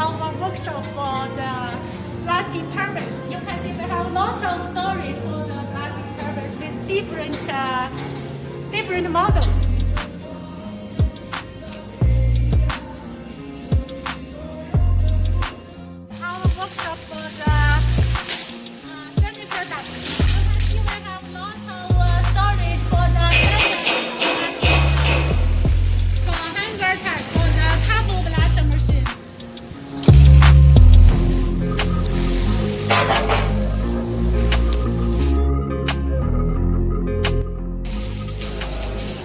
our workshop for the BlastKing turbines. You can see we have lots of storage for the BlastKing turbines with different models. Our workshop for the semi products. You can see we have lots of storage for the hanger type for the couple blaster machine.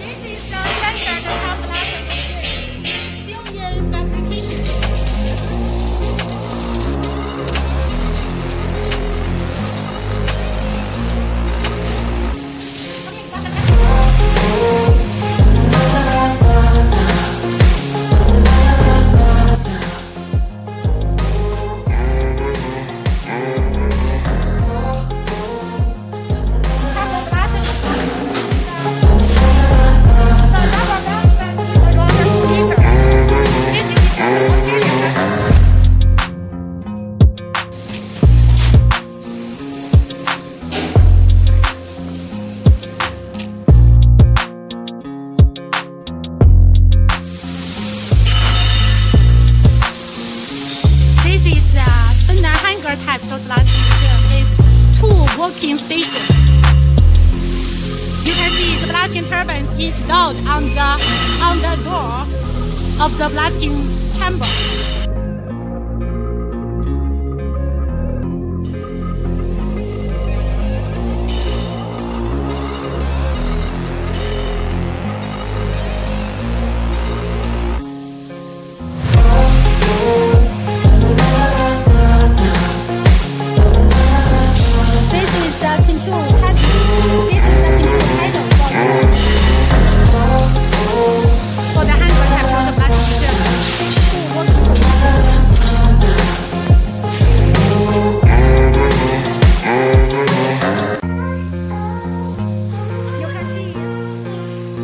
This is the standard couple blaster machine, still in fabrication. This is a standard hanger type short blasting machine with two working stations. You can see the blasting turbines installed on the door of the blasting chamber. This is the control package. This is the control panel for the hanger type of the blasting turbines. Two working positions. You can see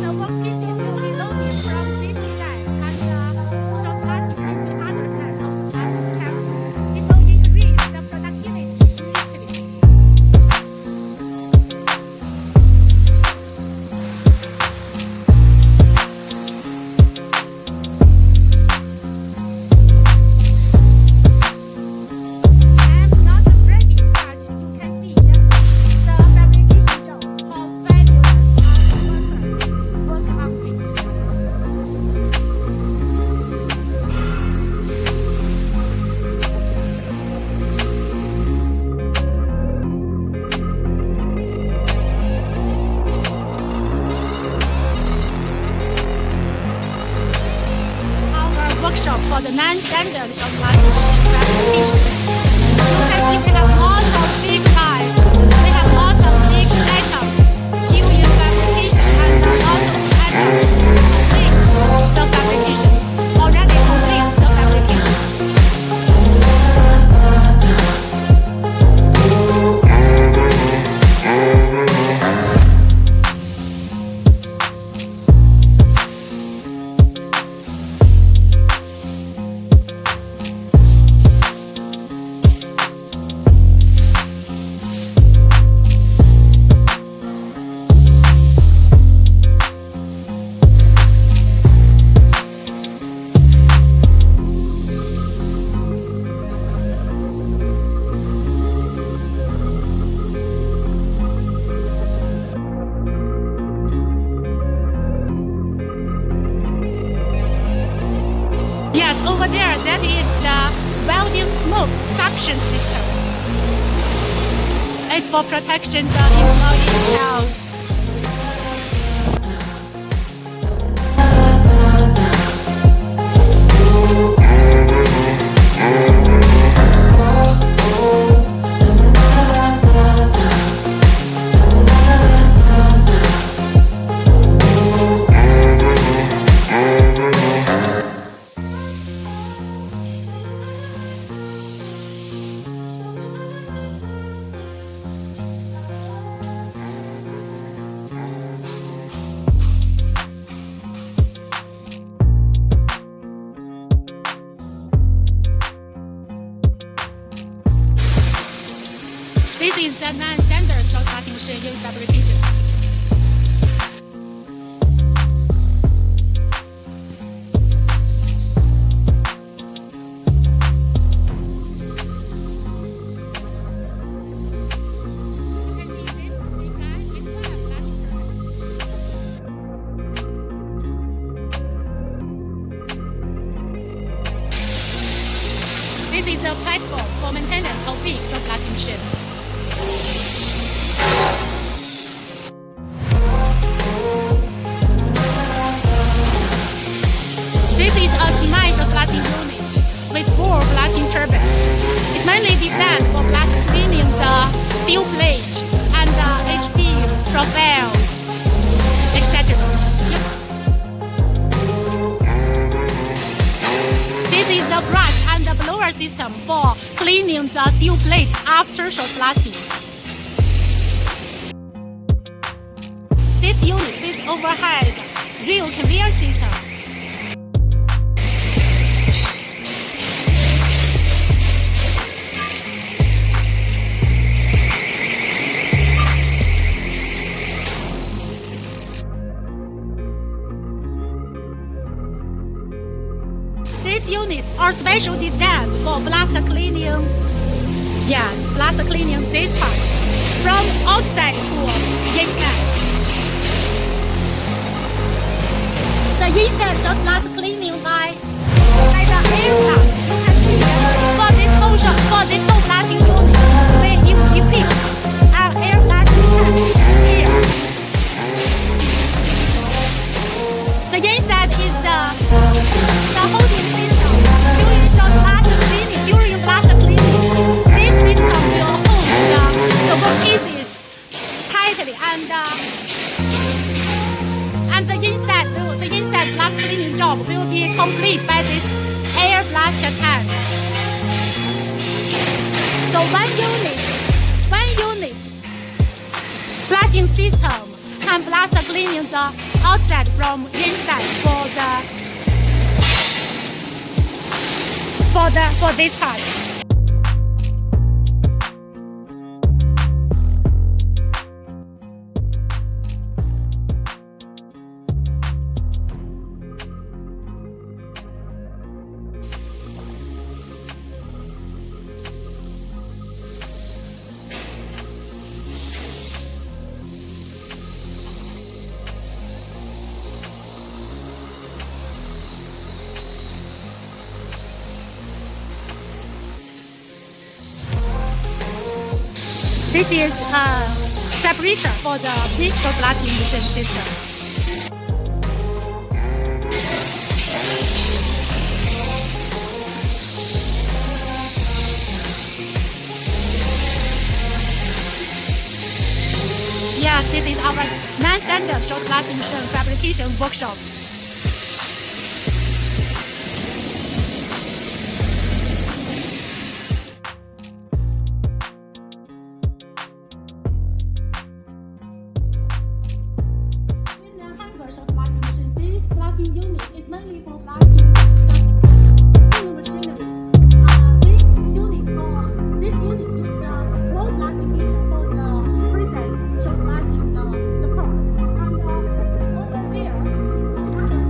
the workpieces will be loaded from this side and the short blasting on the other side of the blasting chamber. It will increase the productivity greatly. I'm not bragging, but you can see the fabrication job, how fabulous our workers work on it. Our workshop for the non-standard short blasting fabrication. You can see we have lots of big guys. We have lots of big items still in fabrication and lots of items complete the fabrication. Already complete the fabrication. Yes, over there, that is the welding smoke suction system. It's for protection the employee's health. This is the non-standard shot blasting machine in fabrication. This is a platform for maintenance of big shot blasting machine. This is a semi-shot blasting unit with 4 blasting turbines. It mainly designed for blast cleaning the steel plate and the HP profiles, etc. This is the brush and the blower system for cleaning the steel plate after shot blasting. This unit with overhead rear conveyor system. This unit are special designed for blast cleaning. Yes, blast cleaning this part from outside to inside. The inside shot blast cleaning by the air blast. You can see for this whole shot, for this whole blasting unit, we equipped an air blasting tank here. The inside is the holding system during shot blast cleaning. During blast cleaning, this system will hold the workpieces tightly, and the inside blast cleaning job will be complete by this air blast tank. So one unit blasting system can blast cleaning the outside from inside for this part. This is a separator for the big shot blasting machine system. Yes, this is our non-standard shot blasting machine fabrication workshop. Unit is mainly for blasting the machinery. This unit is the small blasting unit for the process shot blasting the parts. And over there is another.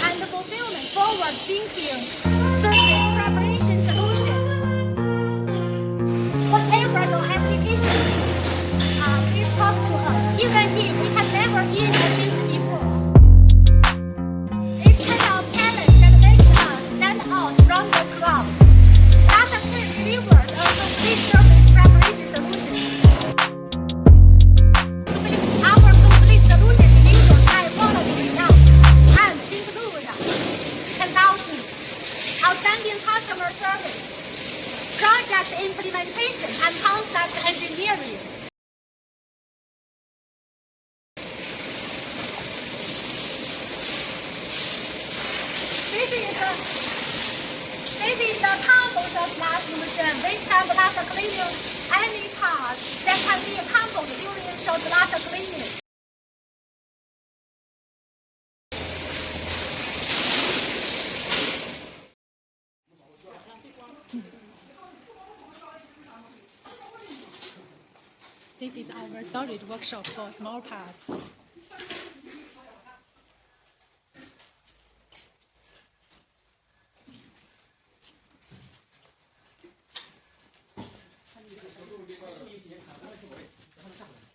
And fulfillment forward-thinking service preparation solutions. Whatever your application is, please talk to us, even if we have never been achieved before. It's kind of talent that makes us stand out from the crowd. BlastKing delivers a complete service preparation solution. Our complete solution delivers high quality results and include consulting, outstanding customer service, project implementation and concept engineering. This is the compound blasting machine which can blast cleaning any part that can be compound during short blast cleaning. This is our storage workshop for small parts.